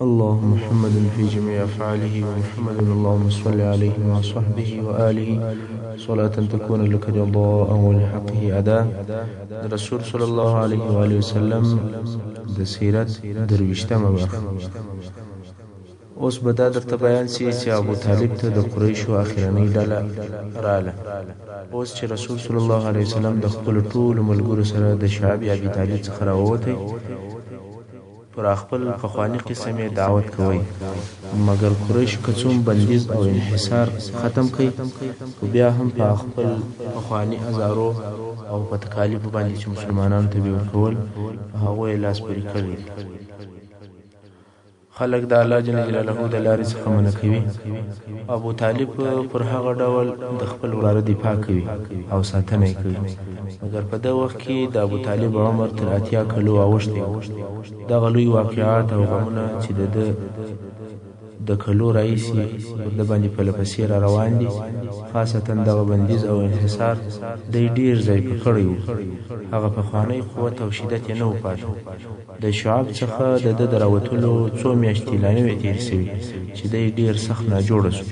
اللهم محمد في جميع أفعاله ومحمد اللهم صل عليه وصحبه وآله صلاة تكون لك رضاء ولحقه أداء. رسول صلى الله عليه وآله وسلم د سیرت درویشتمه برخه. اوس به دا درته بیان سي چې ابو طالب ته د قریشو اخرنۍ ډله رااله. اوس چې رسول صلی الله علیه وسلم د خپل ټولو ملګرو سره د شعب ابي طالب څخه راووتی، پر خپل پخواني قسم یې دعوت کوي، مګر قریش که څوم بندیز او انحصار ختم کړي، خو بیا هم په خپل پخواني ازارو او په تکالیفو باندې چې مسلمانانو ته به ورکول، په هغو یې لاس پورې کړی. خلق د الله جل جلاله د لارې څخه منع کوي. ابو طالب پر هغه ډول د خپل وراره دفاع کوي او ساتنه یې کوي، مګر په دغه وخت کې د ابو طالب عمر تر 80 کلو اوښتی. دغه لوی واقعات او غمونه چې د کلو راهیسې پر ده باندې پله پسې را روان دي، خاصتا دغه بندیز او انحصار دی ډېر ځای په کړی و. هغه پخوانی قوت او شدت یې نه و پاتې. د شعب څخه د ده د راوتلو څو میاشتې لا نه وې تېرې سوي چې دی ډېر سخت ناجوړه سو.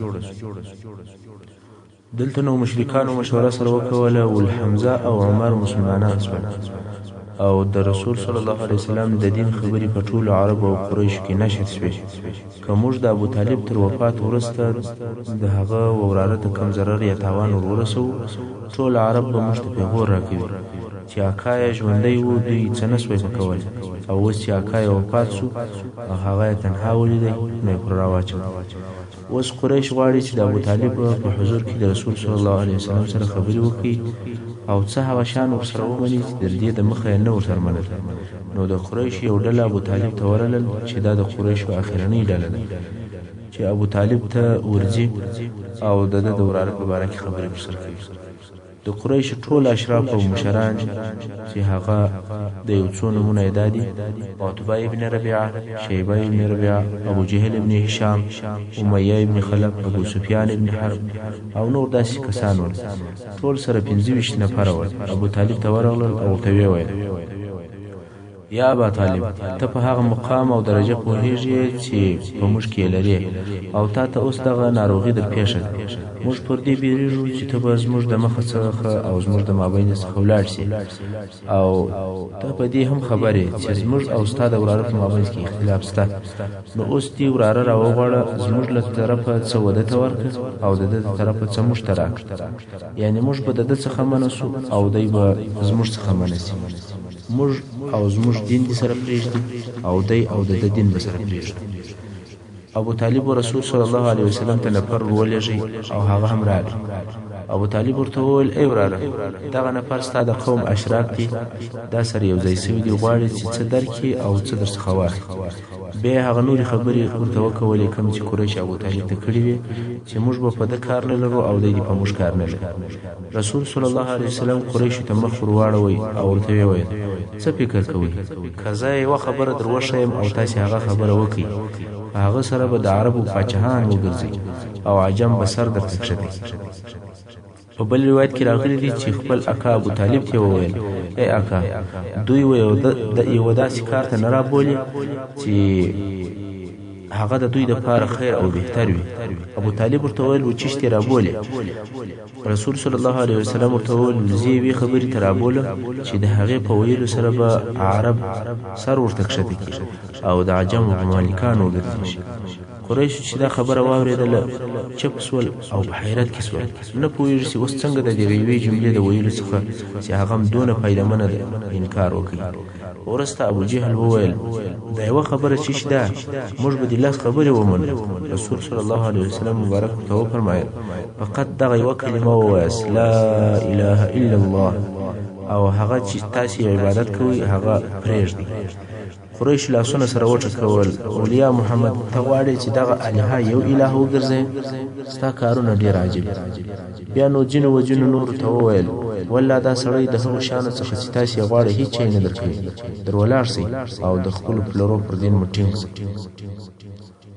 دلته نو مشرکانو مشوره سره وکوله، والحمزه او عمر مسلمانان سول، او د رسول صلی الله علیه وسلم د دین خبرې په ټولو عرب او قریشو کې نشر شوې. که موږ د ابو طالب تر وفات وروسته د هغه وراره ته کم ضرر یا تاوان ورسوو، ټول عرب به موږ ته پیغور راکوي چې اکا یې ژوندی و، دوی څه نه سوی وکولی، او اوس چې اکا یې وفات سو او هغه یې تنها ولیدی، نو یې پر راواچوه. اوس قریش غواړي چې د ابو طالب په حضور کې د رسول صلی الله علیه وسلم سره خبرې وکړي او څه هغه شیان ورسره ومني چې د دې د مخه یې نه ورسره منل. نو د قریش یو ډله ابو طالب ته ورلل چې دا د قریشو اخرنۍ ډله ده چې ابو طالب ته ورځي او د ده د وراره په باره کې خبرې ورسره کوي. د قریشو ټول اشراف او مشران چې هغه د یو څو نومونه یې دا دي: عتبه ابن ربیعه، شیبه ابن ربیعه، ابو جهل ابن هشام، امیه ابن خلف، ابو سفیان ابن حرب او نور داسې کسان ول. ټول سره 25 نفره ول. ابو طالب ته ورغلل او ورته ویې ویل: یا ابا طالب، ته په هغه مقام او درجه پوهېږې چې په موږ کې لرې، او تا ته اوس دغه ناروغي در پیښه ده. موږ پر دې بیریږو چې ته به زموږ د مخه څخه او زموږ د مابین څخه ولاړ سي، او ته په دې هم خبر یې چې زموږ او ستا د وراره په مابین کې اختلاف شته. نو اوس دې وراره راوغواړه، زموږ له طرفه څه وده ته ورکړه او د ده د طرفه څه موږ ته راکړه، یعنې موږ به د ده څخه منع سو او دی به زموږ څخه منع سي. موږ او زموږ دین دې سره پرېږدي او دی او د ده دین به سره پرېږدي. ابو طالب و رسول صلی الله علیه وسلم ته نفر ولېږئ او هغه هم راغی. ابو طالب ورته وویل: ای وراره، دغه نفر ستا د قوم اشراف دي، دا سره یو ځای سوي دي، غواړي چې څه درکړي او څه درڅخه واخلي. بیا هغه نورې خبرې ورته وکولې کوم چې قریش ابو طالب ته کړي وې چې موږ به په ده کار نه لرو او دی په موږ کار نه لري. رسول صلی الله علیه وسلم قریشو ته مخ ور واړوئ او ورته ویې ویل: څه فکر کوئ؟ که زه یوه خبره در وښیم او تاسې هغه خبره وکړئ، هغه سره به د عربو پاچاهان وګرځي او عجم به سر درته کښته. په بل روایت کې راغلی دی چې خپل اکا ابو طالب ته وویل: ای اکا، دوی یو داسې کار ته نه رابولي چې هغه د دوی دپاره خیر او بهتر وي. ابو طالب ورته وویل: و چیشتې رابولې؟ رسول صلی الله علیه وسلم ورته وویل: زه یوې خبرې ته رابولم چې د هغې په ویلو سره به عرب سر ورته کښته کړي او د عجمو په مالکانو وګرځي شي. قریشو چې دا خبره واورېدله چپ سول او په حیرت کې سول، نه پوهېږي چې اوس څنګه د دغې یوې جملې د ویلو څخه چې هغه هم دونه فایدهمنه ده انکار وکړي. وروسته ابو جهل وویل: دا یوه خبره چې شته، موږ به دې لاس خبرې ومنو. رسول صلی الله علیه وسلم مبارک ورته وفرمایل: فقط دغه یوه کلمه ووایاست، لا اله الا الله، او هغه چې تاسې عبادت کوئ هغه پرېږدئ. قریش لاسونه سره وټکول: اولیا محمد، ته غواړې چې دغه الهه یو اله وګرځې؟ ستا کارونه ډېر عجیب. بیا نو ځینو وجونو نورو ته وویل: والله دا سړی د هغو شیانو څخه چې تاسې یې غواړئ هېڅ شی نه درکوي. در ولاړ سئ او د خپلو پلرو پر دین مو ټینګ سئ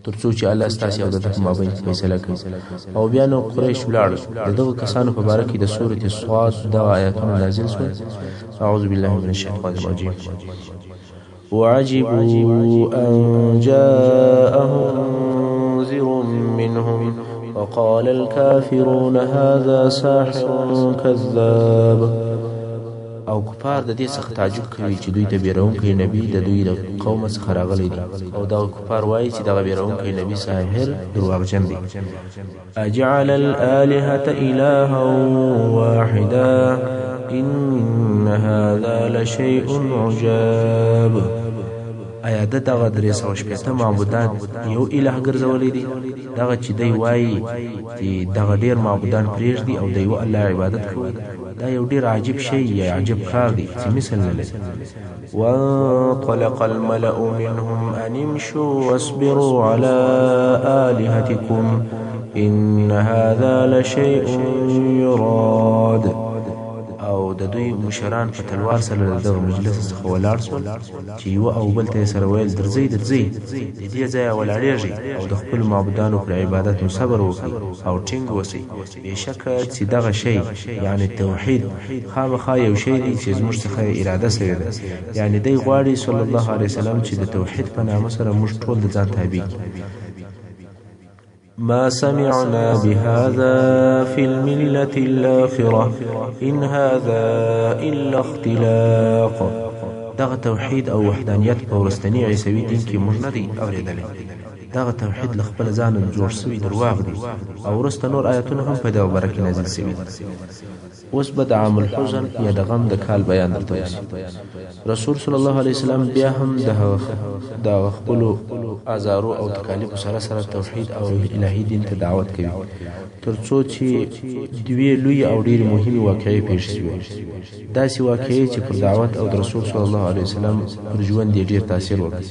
تر څو چې الله ستاسې او د ده په مابین کې فیصله کوي. او بیا نو قریش ولاړل. د دغو کسانو په باره کې د سورة صاد دغه آیاتونه نازل شول: اعوذ بالله من الشیطان الرجیم. وعجبوا أن جاءهم منذر منهم وقال الكافرون هذا ساحر كذاب. او کفار د دې څخه تعجب کوي چې دوی د بیرونکي نبی د دوی د قوم څخه راغلی دي او دا کفار وایي چې دغه بیرونکي نبی ساحر دروغجن دی. اجعل الآلهة إلها واحدا إن هذا لشيء عجاب. آیا د دغه 360 معبودان یو الہ ګرځولې دي؟ دغه چې دی وایي چې دغه ډیر معبودان پرېږدي او د یو الله عبادت کوي، دا یو ډیر عجیب شی یا عجیب کار دی چې مثل نه لري. وانطلق الملأ منهم أن امشوا واصبروا على آلهتكم إن هذا لشيء يراد. او د دوی مشران په تلوار سره دغه مجلس څخه ولاړ شول چې یو او بل ته سره ویل درځئ د دې ځایه ولاړېږئ او د خپل معبودانو پر عبادت مو صبر وکړئ او ټینګ اوسئ. بېشکه چې دغه شی یعنې توحید خامخا یو شی دی چې زموږ څخه اراده سوې ده، یعنې دی غواړي صلی الله علیه وسلم چې د توحید په نامه سره موږ ټول د ځان تابع کړي. ما سمعنا بهذا في الملة الآخرة إن هذا إلا اختلاق. دغه توحید او وحدانیت په ورستنی عیسوي دین کې موږ نه دی اورېدلی. دغه توحید له خپل ځانه جوړ شوی درواغ دی او وروسته نور آیتونه هم په دغه باره کې نازل شوي دي. اوس به د عام الحزن یا د غم د کال بیان درته وشي. رسول صلی الله علیه وسلم بیا هم د خپلو ازارو او تکالیفو سره سره توحید او الهي دین ته دعوت کوي تر څو چې دوی لوی او ډېرې مهمې واقعې پیښ شوې. داسې واقعې چې پر دعوت او د رسول صلی الله علیه وسلم پر ژوند یې ډېر تاثیر وکړ.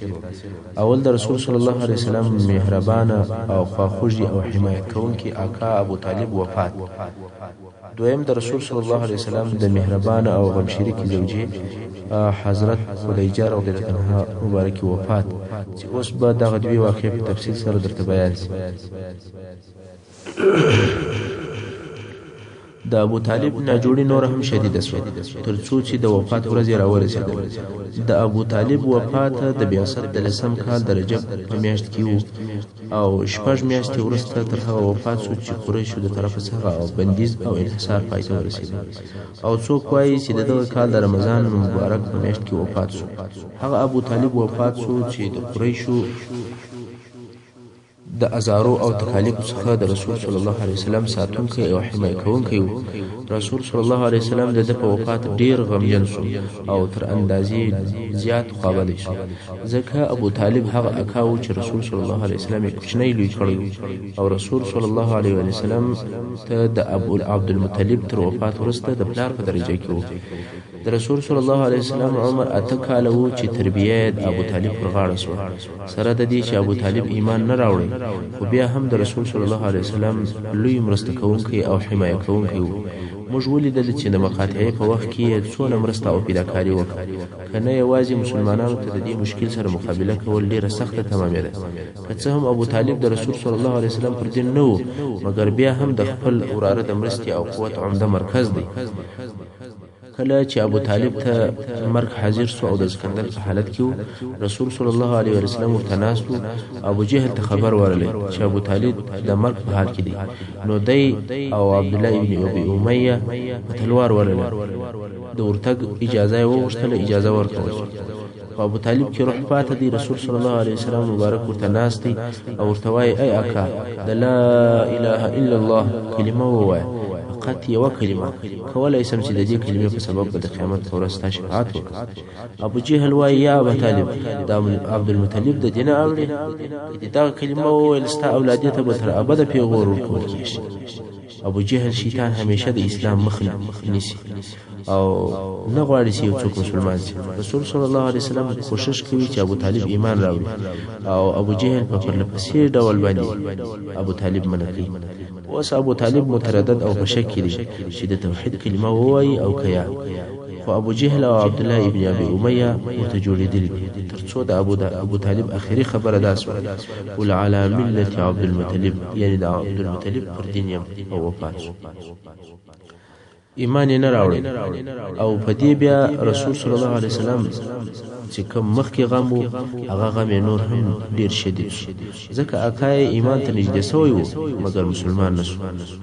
اول د رسول صلی الله علیه وسلم مهربانه او خواخوږي او حمایت کوونکي آقا ابو طالب وفات. دویم د رسول صلی الله علیه وسلم د مهربانه او غم شریکې زوجې حضرت خدیجه رضی الله عنها مبارکه وفات چې اوس به دغه دوی واقعې په تفصیل سره درته بیان شي. د ابو طالب ناجوړي نور هم شدیده شوه تر څو چې د وفات ورځ یې راورسېده. د ابو طالب وفات د بعثت د 10 کال د رجب په میاشت کې و او 6 میاشتې وروسته تر هغه وفات شو چې قریشو د طرفه څخه او بندیز او انحصار پای ته ورسېد. او څوک وایي چې دغه کال د رمضان مبارک په میاشت کې وفات شو. هغه ابو طالب وفات شو چې د قریشو د ازارو او تکالیفو څخه د رسول صلی الله علیه وسلم ساتونکی او حمایت کوونکی و. رسول صلی الله علیه وسلم د په وفات ډیر غمجن شو او تر اندازې زیات خوابدی شو، ځکه ابو طالب هغه اکا و چې رسول صلی الله علیه وسلم یې کوچنی لوی کړی او رسول صلی الله علیه وسلم ته د ابو عبدالمطلب تر وفات وروسته د پلار په درجه کې و. د رسول صلی الله علیه وسلم عمر 8 کاله و چې تربیه د ابو طالب پر غاړه شو. سره د دې چې ابو طالب ایمان نه راوړی خو بیا هم د رسول صلی الله علیه وسلم لوی مرسته کوونکی او حمایت کوونکی و. موږ ولیدل چې د مقاطعې په وخت کې څونه مرسته او فداکاري وکړه. که نه یوازې مسلمانانو ته د دې مشکل سره مقابله کول ډیره سخته تمامېده. که څه هم ابو طالب د رسول صلی الله علیه وسلم پر دین نه و، مګر بیا هم د خپل وراره د مرستې او قوت عمده مرکز دی. کله چې ابو طالب ته مرګ حاضر شو او د اسکندر په حالت کې رسول صلی الله علیه وسلم ورته ناست و، ابو جهل ته خبر ورلې چې ابو طالب د مرګ په حال کې دی. نو دی او عبد الله ابن ابي اميه په تلوار ورلې د ورتګ اجازه یې وغوښتله، اجازه ورکړل شوه. ابو طالب کې روح پاته دی. رسول صلی الله علیه وسلم مبارک ورته ناست دی او ورته وایي ای اکا د لا اله الا الله کلمه ووایه، فقط یوه کلمه، کولای سم چې د دې کلمې په سبب به د قیامت په ورځ ستا شفاعت وکړم. ابو جهل وایي یا ابا طالب د عبدالمطلب د دینه اورې چې دغه کلمه وویل ستا اولادیت به تر ابده پیغور ورکول کېږي. ابو جهل شیطان همیشه د اسلام مخ نیسي او نه غواړي چې یو څوک مسلمان شي. رسول صلی الله علیه وسلم کوشش کوي چې ابو طالب ایمان راوړي او ابو جهل په پرلپسې ډول باندې ابو طالب منع کوي. اوس ابو طالب متردد او په شک کې دی چې د توحید کلمه ووایي او که یا. خو ابو جهل او عبد الله ابن ابي اميه ورته جوړېدلي تر څو د ابو طالب اخري خبره دا شوه قل على ملة عبد المطلب، یعنی د عبد المطلب پر دین یم او وفات شو. ایمان یې نه راوړی او په دې بیا رسول صلی الله علیه وسلم چې کوم مخکې غم و هغه غم نور هم ډیر شدید شو ځکه اکا یې ایمان ته نږدې سوی و مګر مسلمان نشو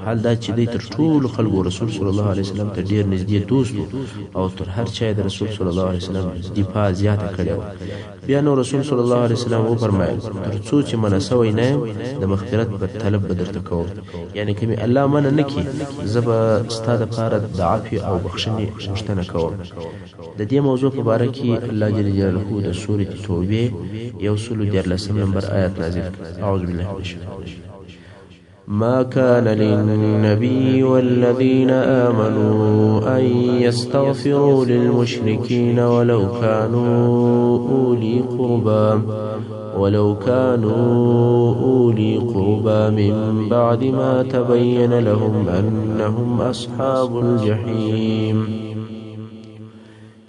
حال دا چې دی تر ټولو خلکو رسول صلی الله علیه وسلم ته ډیر نږدې دوست و او تر هر چا د رسول صلی الله علیه وسلم دفاع زیاته کړې وه بیا نو رسول صلی الله علیه وسلم وفرمایل تر څو چې منع سوی نه یم د مغفرت په طلب به درته کوم یعنی که مې الله منع نه کړي زه به ستا دپاره د عفو او بخښنې غوښتنه کوم د دې موضوع په باره کې الله جل جلاله د سورة توبې 114 نمبر آیات نازل کړ اعوذ بالله من الشیطان ما كان للنبي والذين آمنوا أن يستغفروا للمشركين ولو كانوا أولي قربى من بعد ما تبين لهم أنهم أصحاب الجحيم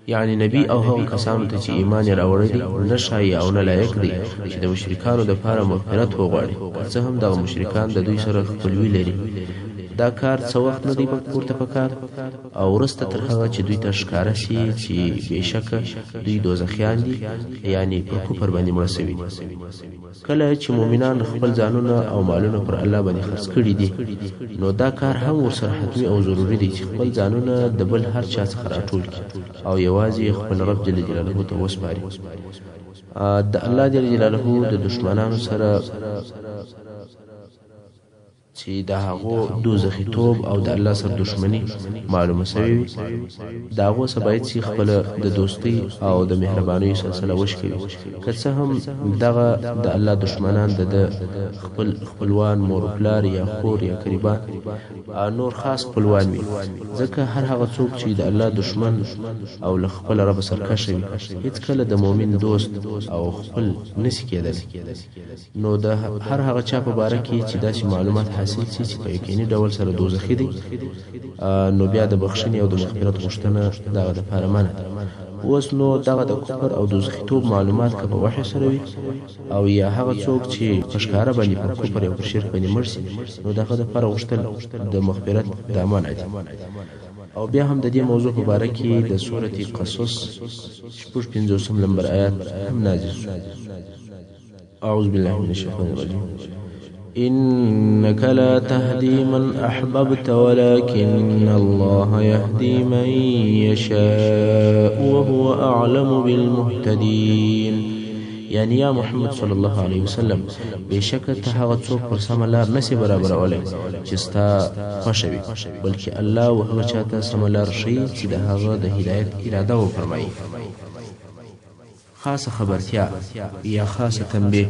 یعنی نبی او هغه کسانو ته چې ایمان یې راوړی دی نه شایي او نه لایق دی چې د مشرکانو دپاره مغفرت وغواړي څه هم دغه مشرکان د دوی سره خپلوي لري دا کار څه وخت نه دی پورته پکار او وروسته تر هغه چې دوی ته ښکاره سي چې بېشکه دوی دوزخیان دي یعنی پر کفر باندې مړه سوي دي کله چې مؤمنان خپل ځانونه او مالونه پر الله باندې خرڅ کړي دي نو دا کار هم ورسره حتمي او ضروري دی چې خپل ځانونه د بل هر چا څخه راټول کړي او یوازې خپل رب جل جلاله ته وسپاري د الله جل جلاله د دشمنانو سره چې د هغو دوزخي توب او د الله سره دشمني معلومه سوي وي د هغو څخه باید چې خپله د دوستۍ او د مهربانۍ سلسله وشکوي که څه هم دغه د الله دشمنان د خپلوان مور پلار یا خور یا قریبان نور خاص خپلوان وي ځکه هر هغه څوک چې د الله دشمن او له خپل رب سرکشه وي هیڅکله د مؤمن دوست او خپل نسي کېدلی نو د هر هغه چا په باره کې چې داسې معلومات حاصل شي چې په یقیني ډول سره دوزخي دی نو بیا د بخښنې او د مغفرت غوښتنه دغه دپاره منع ده اوس نو دغه د کفر او دوزخیتوب معلومات که په وحی سره وي او یا هغه څوک چې په ښکاره باندې پر کفر یا پر شرک باندې مړ سي نو دغه دپاره غوښتل د مغفرت دا منع دي او بیا هم د دې موضوع په باره کې د سورة قصص 56 نمبر آیات هم نازل شو اعوذ بالله من الشیطان الرجیم إنك لا تهدي من أحببت ولكن الله يهدي من يشاء وهو أعلم بالمهتدين یعنی یا محمد صلی الله علیه وسلم بېشکه ته هغه څوک پر سمه لار نسي برابرولی چې ستا خوښه وي بلکې الله و هغه چاته سمه لار ښیي چې د هغه د هدایت اراده وفرمایي خاصه خبرتیا یا خاصه تنبیه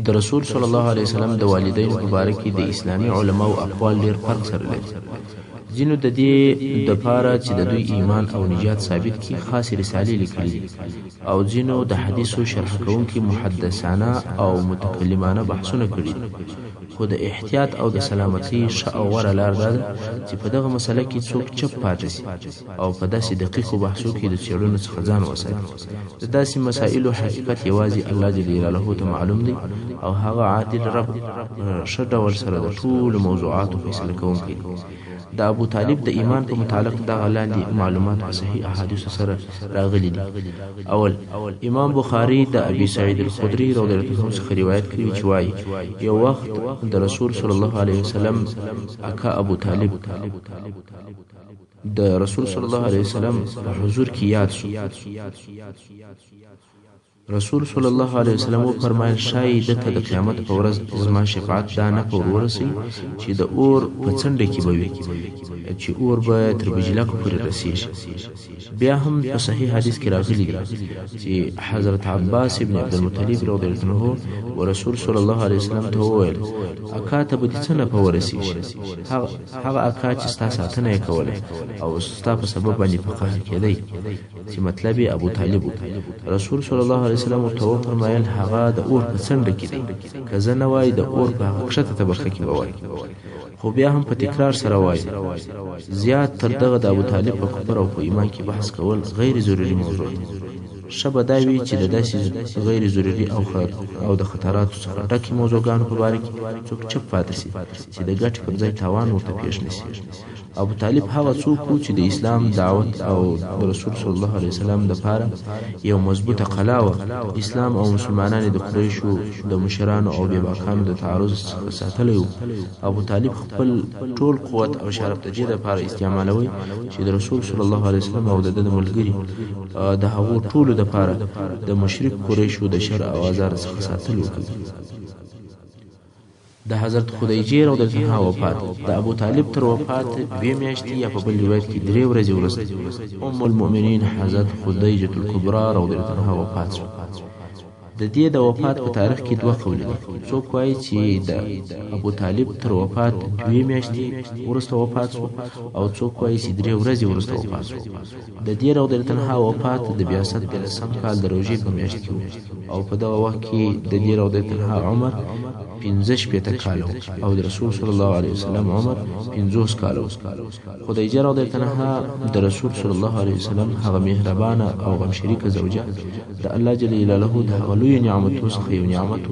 د رسول صلی الله علیه وسلم د والدینو په باره کې د اسلامي علماو اقوال ډېر فرق سره لري ځینو د دې دپاره چې د دوی ایمان او نجات ثابت کړي خاصې رسالې لیکلي دي او ځینو د حدیثو شرح کوونکي محدثانه او متکلمانه بحثونه کړي دي خو د احتیاط او د سلامتۍ ښه او غوره لار دا ده چې په دغه مسله کې څوک چپ پاتې سي او په داسې دقیقو بحثو کې د څېړنو څخه ځان وساتي د داسې مسایلو حقیقت یوازې الله جل جلاله ته معلوم دی او هغه عادل رب ښه ډول سره د ټولو موضوعاتو فیصله کوونکی دی د ابو طالب د ایمان په متعلق دغه لاندې معلومات په صحیح احادیثو سره راغلي دي اول امام بخاری د ابي سعید الخدري رضی الله عنه څخه روایت کړی چې وایي یو وخت د رسول صلی الله علیه وسلم اکا ابو طالب د رسول صلی الله علیه وسلم په حضور کې یاد شو رسول صلی الله علیه وسلم فرمایل شاید ته د قیامت په ورځ زما شفاعت دا نه پور ورسي چې د اور په څنډه کې به وي چې اور به تر بجلاکو پورې رسیږي بیا هم په صحیح حدیث کې راغلی دی چې حضرت عباس ابن عبد المطلب رضی الله عنه ورسول صلی الله علیه وسلم ته وویل اکا ته به څنګه په ورسیږي هغه اکا چې ستا ساتنه یې کوله او ستا په سبب باندې په قهر کېدی چې مطلب ابو طالب رسول صلی الله علیه وسلم ورته فرمایل هغه د اور په څنډه کې دی که زه نه وای د اور په هغه کښته طبقه کې به وای خو بیا هم په تکرار سره وای زیات تر دغه د ابو طالب په کفر او په ایمان کې بحث کول غیر ضروري موضوع دی شبه دا وی چې د داسې غیر ضروري او د خطراتو څخه ډکې موضوعګانو په باره کې څوک چپ پاتې سي چې د ګټې پر ځای تاوان ورته پیښ نشي ابو طالب هغه څوک و چې د اسلام دعوت او د رسول صلی الله علیه وسلم د پاره یو مضبوطه قلا و. اسلام او مسلمانان د قریشو د مشرانو او بیباکانو د تعرض څخه ساتلی و. ابو طالب خپل ټول قوت او شرف د دې لپاره استعمالوي چې د رسول صلی الله علیه وسلم او د ملګری د هغو ټولو لپاره د مشرک قریشو د شر او ازار څخه ساتل وکړي. د حضرت خدیجه رضی الله عنها وفات د ابو طالب تر وفات 2 میاشتې یا په بل روایت کې 3 ورځې وروسته ام المؤمنین حضرت خدیجه الکبرى رضی الله عنها وفات شوه. د دې د وفات په تاریخ کې دوه قول دي. څوک وایي چې د ابو طالب تر وفات 2 میاشتې وروسته وفات شو او څوک وایي چې 3 ورځې وروسته وفات شو. د دې رضی الله عنها وفات د بعثت د سم کال د روژې په میاشت کې او په دغه وخت کې د دې رضی الله عنها عمر 15 کال او د رسول صلی الله علیه وسلم عمر 50 کال. خدیجه رضی الله عنها د رسول صلی الله علیه وسلم هغه مهربانه او غم شریکه زوجه د الله جل جلاله د غلوی نعمتو څخه یو نعمت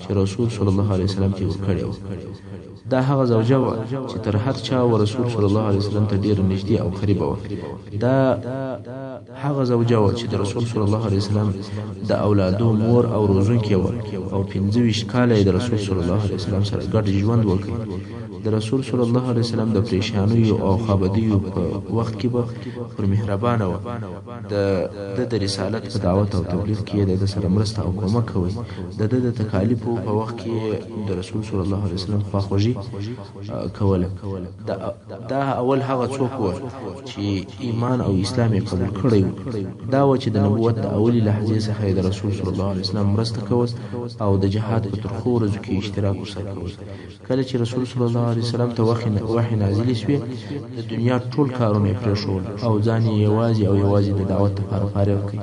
چې رسول صلی الله علیه وسلم ته ورکړی و. دا هغه زوجه و چې تر هر چا و رسول صلی الله علیه وسلم ته ډیر نږدې او قریبه و. دا هغه زوجه و چې د رسول صلی الله علیه وسلم د اولادو مور او روزونکې و او 25 کاله د رسول صلی الله علیه وسلم سره ګډ ژوند وکړ. د رسول صلی الله علیه وسلم د پریشانیو او خابدیو په وخت کې به پر مهربانه و. د رسالت په دعوت او تبلیغ کې د سره مرسته او کومک کوي. د تکالیفو په وخت کې د رسول صلی الله علیه وسلم خواخوږي کوله. دا اول هغه څوک و چې ایمان او اسلام یې قبول کړی و. دا و چې د نبوت د اولی لحظې څخه د رسول صلی الله علیه وسلم مرسته کول او د جهاد په ترخو ورځو کې اشتراک ورسره کول. کله چې رسول صلی الله علیه وسلم ته وحی نازل شوه د دنیا ټول کارونه پرېښول او ځان یې یوازې د دعوت لپاره فارغ کړ.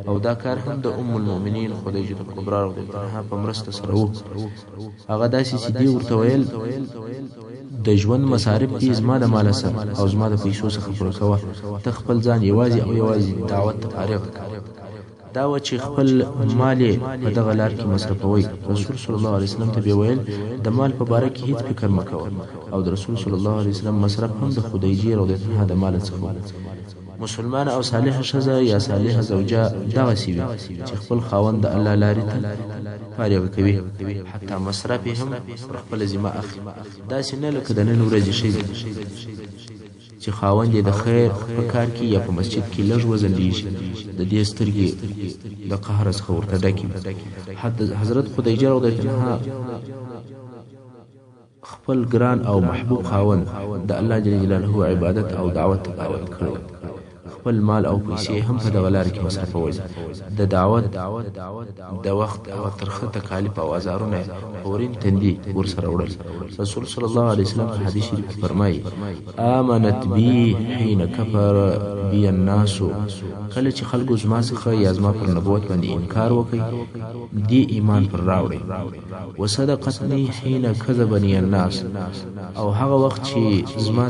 او دا کار هم د ام المؤمنین خدیجه الکبرى رضی الله عنها په مرسته سره و. هغه داسې چې دی ورته ویل د ژوند مصارف دې زما د مال سره او زما د پیسو څخه پوره کوه. ته خپل ځان یوازې دعوت ته فارغ کړ. دا و چې خپل مال په دغه لار کې مصرفوي. رسول صلی الله علیه وسلم ته به ویل د مال په باره کې هیڅ فکر مه کوه او د رسول صلی الله علیه وسلم مصرف هم د خدیجه رضی الله عنها د مال څخه. مسلمان او صالحه ښځه یا صالحه زوجه دغه سی وي چې خپل خاوند د الله لارې ته فارغ کوي، حتی مصرف هم پر خپل ذمه اخلي. داسې نه لکه د نن ورځې ښځې چې خاوند یې د خیر په کار کې یا په مسجد کې لږ وځنډېږي، د دې سترګې د قهر څخه ورته ډکې وي. حضرت خدیجه رضی الله عنها خپل ګران او محبوب خاوند د الله جل جلاله عبادت او دعوت ته فارغ کړو. خپل مال او پیسې هم په دغه لار کې مصرفول. د دعوت د وخت او ترخه تکالیف او ازارونه فورین تندي ورسره وړل. رسول صلی الله علیه وسلم په حدیث شریف کې فرمایي: آمنت بی حين كفر بی الناس. کله چې خلکو زما څخه یا زما پر نبوت باندې انکار وکړي، دی ایمان پر راوړي. وصدقتنی حين كذبني الناس. او هغه وخت چې زما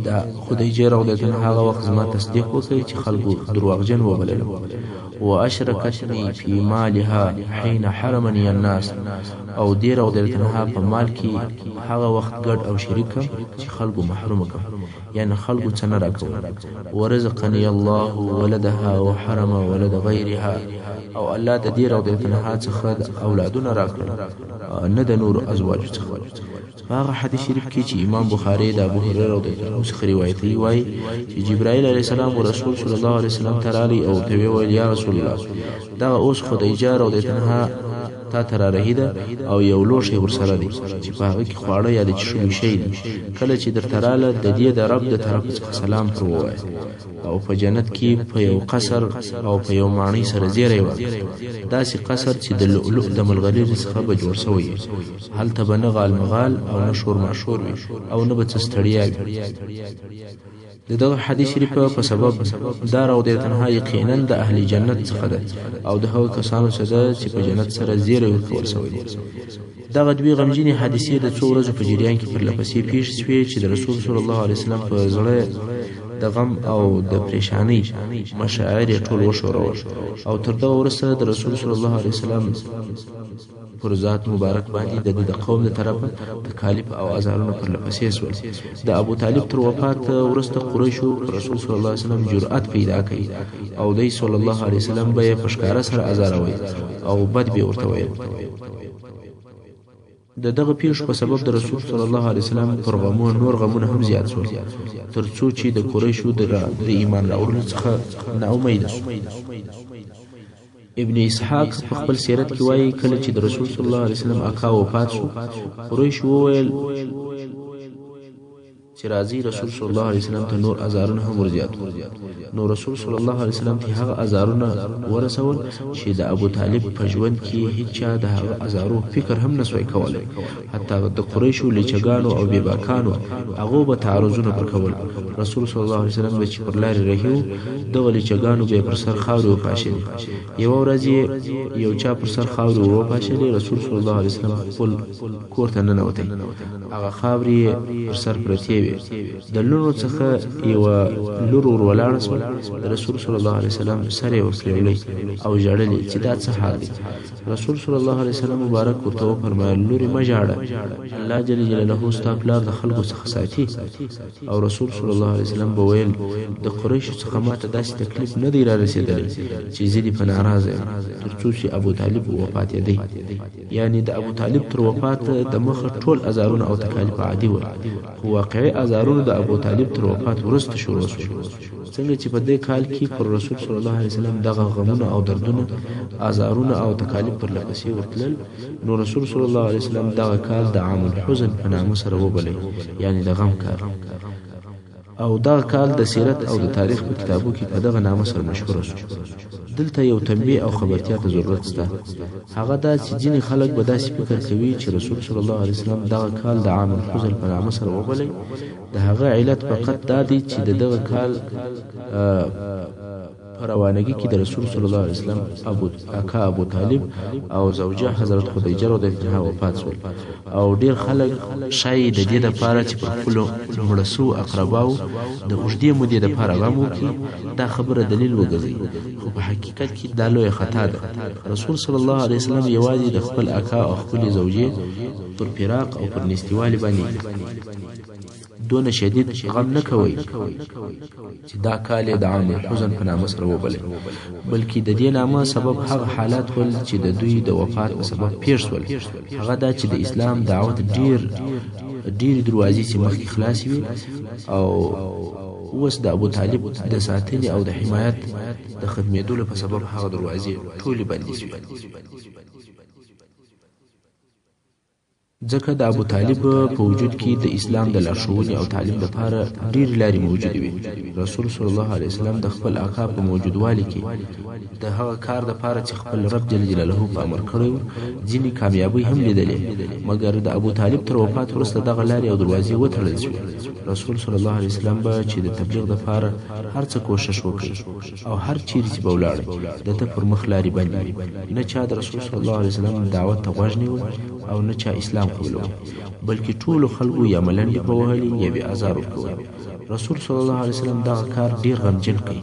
د خدیجه رضی الله عنها هغه وخت زما تصدیق وکړي چې خلکو دروغجن وبلل. واشركتني في مالها حين حرمني الناس. او دې رضی الله عنها په مال کې هغه وخت ګډ او شریک چې خلکو محروم کړ، یعنی خلکو څه نه راکول. ورزقني الله ولدها وحرم ولد غيرها. او الله د دې رضی الله عنها څخه اولادونه راکړل، نه د نور ازواج څخه. هغه حدیث شریف کې چې امام بخاری د ابو هريره رضی الله عنه څخه روایت وایي چې جبرائیل علیه السلام او رسول صلی الله علیه وسلم ته راغی او ته ویل: یا رسول الله، دا اوس خدیجه رضی الله عنها تا ته رارهیده او یو لوښی ورسره دی چې په هغه کې خواړه یا د څښلو شی دی. کله چې درته راله د دې د رب د طرف څخه سلام پر ووایه او په جنت کې په یو قصر او په یو ماڼۍ سره زیری ورکړه، داسې قصر چې د لؤلؤ د ملغلرې څخه به جوړ شوی وي. هلته به نه غال مغال او نه شور ماشور وي او نه به څه ستړیا وي. د دغه حدیث شریف په سبب دا رضی الله عنها یقینا د اهل جنت څخه ده او د هغو کسانو څخه ده چې په جنت سره زیری ورکول شوی دی. دغه دوی غمجنې حادثې د څو ورځو په جریان کې پرله پسې پیښ شوې چې د رسول صلی الله علیه وسلم په زړه د غم او د پریشانی مشاعر ټول وشورول او تر دا وروسته د رسول صلی الله علیه وسلم پر ذات مبارک باندې د قوم د طرفه تکالیف او ازارونه پر لپسې سول. د ابو طالب تر وفات وروسته قریشو رسول صلی الله علیه وسلم جرأت پیدا کړي او د صلی الله علیه وسلم به فشکاره سره ازاروي او بد به ورته وي. د دغه پیښ په سبب د رسول صلی الله علیه وسلم پر غمونو نور غمونه هم زیات شول ترڅو چې د قریشو د ایمان راوړلو څخه نا امید شو. ابن اسحاق په خپل سیرت کې وایي کله چې د رسول صلی الله علیه وسلم اکا وفات شو قریش وویل چې راځي رسول صلی الله علیه وسلم ته نور ازارونه هم ورزیات. نو رسول صلی الله علیه وسلم ته هغه ازارونه ورسول چې د ابو طالب په ژوند کې هیڅ چا د هغه ازارو فکر هم نسوي کولای. حتی د قریشو لچګانو او بیباکانو هغه به تعرضونه ورکول. رسول صلی الله علیه وسلم چې پر لارې رهیو دغه لچګانو به پر سر خاورو پاشلي. یو ورځ یو چا پر سر خاورو پاشلي. رسول صلی الله علیه وسلم خپل کور ته ننوتی. هغه خاورې پر سر پرتې د لونو څخه یو لور ور ولاړ سو. رسول صلی الله علیه وسلم سره ورکړلی او ژړلی چې دا څه حال دی. رسول صلی الله علیه وسلم مبارک ورته فرمایل لوري ما ژاړه، الله جل جلاله ستا پلار د خلکو څخه ساتي. او رسول صلی الله علیه وسلم به ویل د قریشو څخه ماته داسې تکلیف نه دی را رسېدلی چې زه دې په ناراضه یم ترڅو چې ابو طالب وفات دی. یعنی د ابو طالب تر وفات د مخه ټول ازارونه او تکالیف عادي ول، خو واقعي ازارونه د ابو طالب تر وفات وروسته شروع شول. څنګه چې په دې کال کې پر رسول صلی الله علیه وسلم دغه غمونه او دردونه ازارونه او تکالیف پر لپسې ورتلل، نو رسول صلی الله علیه وسلم دغه کال د عام الحزن په نامه سره وبلئ، یعنی د غم کال. او دغه کال د سیرت او د تاریخ په کتابو کې په دغه نامه سره مشهور شو. دلته یو تنبیه او خبرتیا ته ضرورت شته. هغه دا چې ځینې خلک به داسې فکر کوي چې رسول صلی الله علیه وسلم دغه کال د عام الحزن په نامه سره وبلئ. د هغه علت فقط دا دی چې دغه کال روانګي کې د رسول صلی الله علیه وسلم ابو طالب او زوجه حضرت خدیجه رضی الله عنها وفات شول. او ډیر خلک شاید د دې لپاره چې په خپل مړسو اقرباو د اوږدې مودې لپاره غم وکړي دا خبره دلیل وګرځي، خو په حقیقت کې دا لویه خطا ده. رسول صلی الله علیه وسلم یوازې د خپل اکا او خپل زوجه پر فراق او پر نستیوالي باندې دون شدید غم نه کوي چې دا کال د عام الحزن په نامه سره وبلئ، بلکې د دې نامه سبب هغه حالات ول چې د دوی د وفات په سبب پیښ شول. هغه دا چې د اسلام دعوت ډیر دروازې چې مخکې خلاص وي او اوس د ابو طالب د ساتنې او د حمایت د خدمېدلو په سبب هغه دروازې ټولې بندې شوې. ځکه د ابو طالب په وجود کې د اسلام د لارښوونې او تعلیم لپاره ډېرې لارې موجودې وي. رسول صلی الله علیه وسلم د خپل آقا په موجودوالي کې د هغه کار لپاره چې خپل رب جل جلاله په امر کړی ځینې کامیابۍ هم لیدلې، مګر د ابو طالب تر وفات وروسته دغه لارې او دروازې وتړل شوې. رسول صلی الله علیه وسلم به چې د تبلیغ لپاره هر څه کوشش وکړي او هر چیرې چې به ولاړ د ته پر مخ لارې بندې وي. نه چا د رسول صلی الله علیه وسلم دعوت ته غوږ نیوه او نه چا اسلام قبولو، بلکې ټولو خلکو یا ملنډې په وهلې یا بې ازار ورکول. رسول صلی الله علیه وسلم دغه کار ډیر غمجن کړي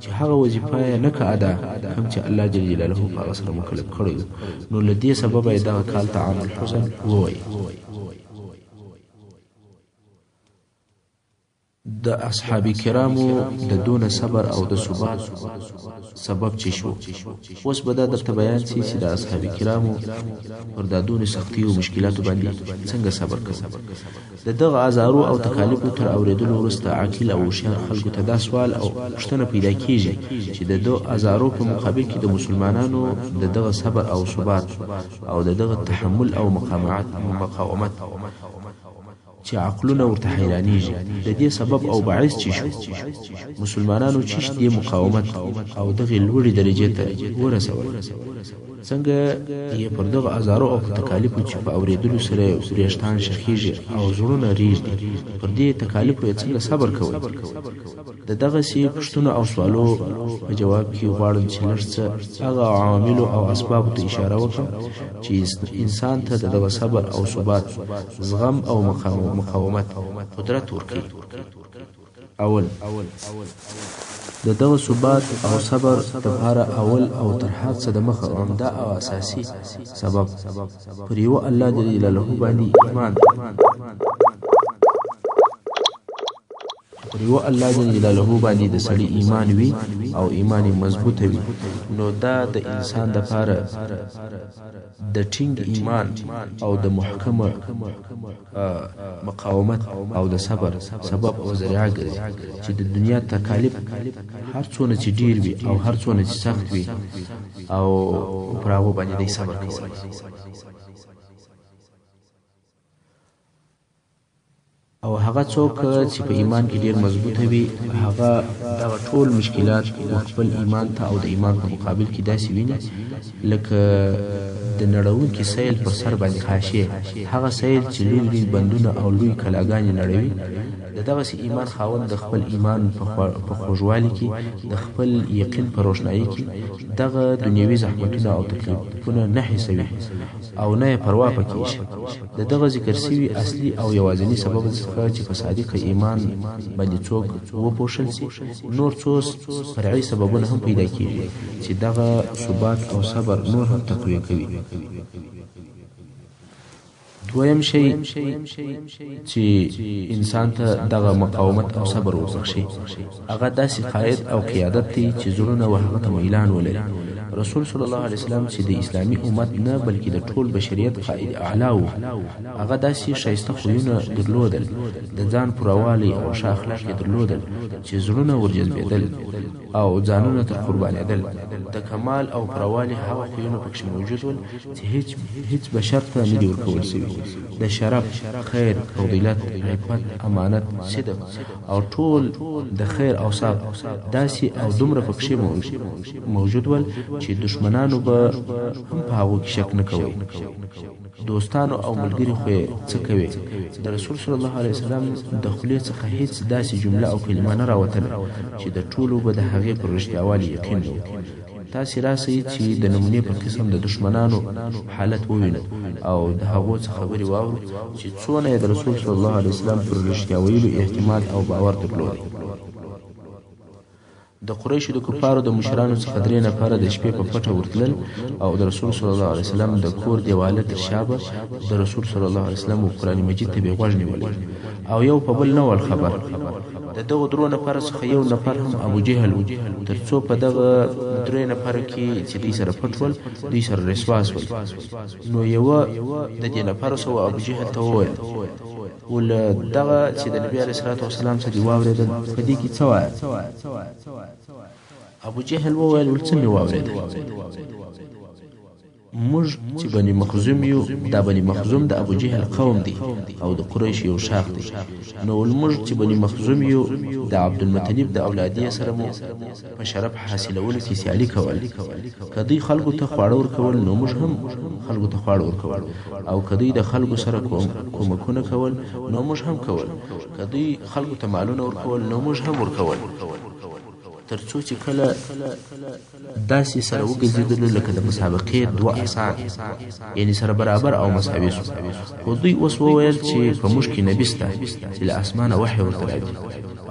چې هغه وظیفه یې نه که ادا کوم چې الله جل جلاله په هغه سره مکلف کړی، نو له دې سببه یې دغه کال ته عام الحزن ووایي. د اصحاب کرامو د دون صبر او د ثبات سبب چې شو. اوس به دا درته بیان شي چې د اصحاب کرامو پر د دون سختي او مشکلاتو باندې څنګه صبر کوي. د دغه ازارو او تکالیفو تر اوریدلو وروسته عاقل او هوښیار خلکو ته دا سوال او پوښتنه پیدا کیږي چې د دغه ازارو په مقابل کې د مسلمانانو د دغه صبر او ثبات او د دغه تحمل او مقاومت چې عقلونه ورته حیرانیږي د دې سبب او باعث چې شو مسلمانانو چې دې مقاومت او دغه لوړې درجې ته ورسول. څنګه یې پر دغه ازارو او تکالیفو چې په اوریدلو سره وریښتان شخیږي او زړونه ریږدي پر دې تکالیفو یې څنګه صبر کوي. د دغه سي پوښتنو او سوالو په جواب کې غواړم چې لږ څه هغه عواملو او اسبابو ته اشاره وکړم چې انسان ته دغه صبر او ثبات، زغم او مقاومت قدرت ورکوي. اول د دغه ثبات او صبر دپاره اول او تر هر څه د مخه عمده او اساسي سبب پر یوه الله جل جلاله باندې ایمان پر یوه الله جل جلاله باندې د سړي ایمان وي او ایمان مضبوطه وي نو دا د انسان دپاره د ټینګ ایمان او د محکمه مقاومت او د صبر سبب او ذریعه ګرځي چې د دنیا تکالیف هر څونه چې ډیر وي او هر څونه چې سخت وي او پر هغو باندې دی صبر کولی او هغه څوک چې په ایمان کې ډیر مضبوطه وي هغه دغه ټول مشکلات خپل ایمان ته او د ایمان په مقابل کې داسې ویني لکه د نړونکي سیل پر سر باندې خاشیه هغه سیل چې لوی لوی بندونه او لوی کلاګانې نړوي د دغسې ایمان خاوند د خپل ایمان په خوږوالي کې د خپل یقین په روښنایي کې دغه دنیوي زحمتونه او تکلیفونه نه حسوي او نه یې پروا پکې ایښي د دغه ذکر سوي اصلي او یوازیني سبب څخه چې په صادق ایمان باندې څوک وپوښل سي نور څو فرعي سببونه هم پیدا کیږي چې دغه ثبات او صبر نور هم تقویه کوي دویم شی چې انسان ته دغه مقاومت او صبر وبخښي هغه داسې قائد او قیادت دی چې زړونه وهغه ته میلان ولري رسول صلی الله علیه وسلم چې د اسلامي امت نه بلکې د ټول بشریت قائد اعلی و هغه داسې ښایسته خویونه درلودل د ځان پوروالي او ښه اخلاق یې درلودل چې زړونه ورجذبېدل او ځانونه تر قربانېدل د کمال او پوروالي هغه خویونه پکښې موجود ول چې هیڅ بشر ته نه دي ورکول سوي د شرف خیر فضیلت عفت امانت صدق او ټول د خیر اوصاف داسې او دومره پکښې موجود ول چې دشمنانو به هم په هغو کې شک نه کوي دوستانو او ملګري خو څه کوي د رسول صلی الله علیه وسلم د خولې څخه هیڅ داسې جمله او کلمه نه راوتله چې د ټولو به د هغې پر رښتیاوالي یقین نه تاسې راسئ چې د نمونې په قسم د دشمنانو حالت ووینو او د هغو څه خبرې واورو چې څونه یې د رسول صلی الله علیه وسلم پر رښتیا ویلو اعتماد او باور درلودی د قریشو د کفارو د مشرانو څخه 3 نفره د شپې په پټه ورتلل او د رسول صلی الله علیه وسلم د کور دیواله تر شابه د رسول صلی الله علیه وسلم قرآن مجید ته به غوږ نیولی او یو په بل نه ول خبر د دغه 3 نفر څخه یو نفر هم ابو جهل و تر څو په دغه 3 نفر کې چې دوی سره پټ ول دوی سره رسوا شول نو یوه د دې نفر سره ابو جهل ته وویل ول دغه چې د نبی علیه الصلاة والسلام څخه دی واورېدل په دې کې څه وایه ابو جهل وویل ول څه مې واورېدل موږ چې بني مخزوم یو دا بني مخزوم د ابو جهل قوم دی او د قریش یو شاخ دی نو موږ چې بني مخزوم یو د عبدالمطلب د اولادیه سره مو په شرف حاصلولو کې سیالي کول کدی خلکو ته خواړه ورکول نو موږ هم خلکو ته خواړه ورکول او کدی د خلکو سره کومکونه کول نو موږ هم کول کدی خلکو ته مالونه ورکول نو موږ هم ورکول ترڅو چې کله داسې سره وګرځېدلو لکه د مسابقې 2 اسان یعنی سره برابر او مساوي شو خو دوی اوس وویل چې په موږ کې نبي شته چې له اسمانه وحی ورته راځي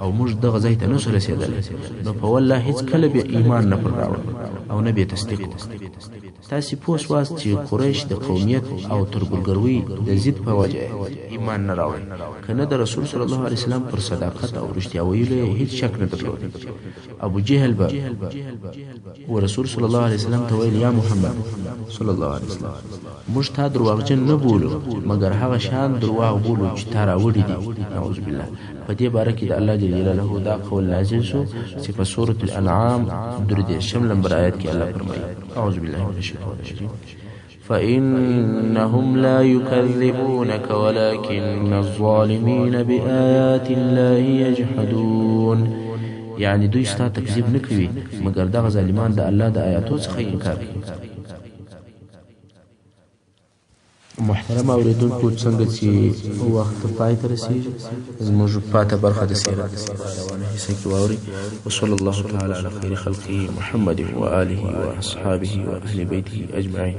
او موږ دغه ځای ته نشو رسېدلی نو په والله هېڅ کله بیا ایمان نه پر راوړ او نه بیا تصدیق تاسې پوه سواست چې قریش د قومیت او تربورګروۍ د ضد په وجه ایمان نه راوړل که نه د رسول صلی الله علیه وسلم پر صداقت او رښتیا ویلو یې هېڅ شک نه درلود ابو جهل به و رسول صلی الله علیه وسلم ته ویل یا محمد صلی الله علیه وسلم موږ تا درواغجن نه بولو مګر هغه شان درواغ بولو چې تا راوړي دي نعوذ بالله په دې باره کې د الله جل جلاله دا قول نازل شو چې په سورة الانعام 3 نمبر آیت کې الله فرمایي اعوذ بالله من الشیطان الرجیم فإنهم لا يكذبونك ولكن الظالمين بآيات الله يجحدون یعنی دوی ستا تکذیب نه کوي مګر دغه ظالمان د الله د آیاتو څخه انکار کوي محترم اوریدونکو څنګه چې وخت پای ته رسیږي زموږ پاته برخه د سیرت روانه حصه کې واوري وصلی الله تعالی علی خیر خلقه محمد و آله و اصحابه و اهل بیته اجمعین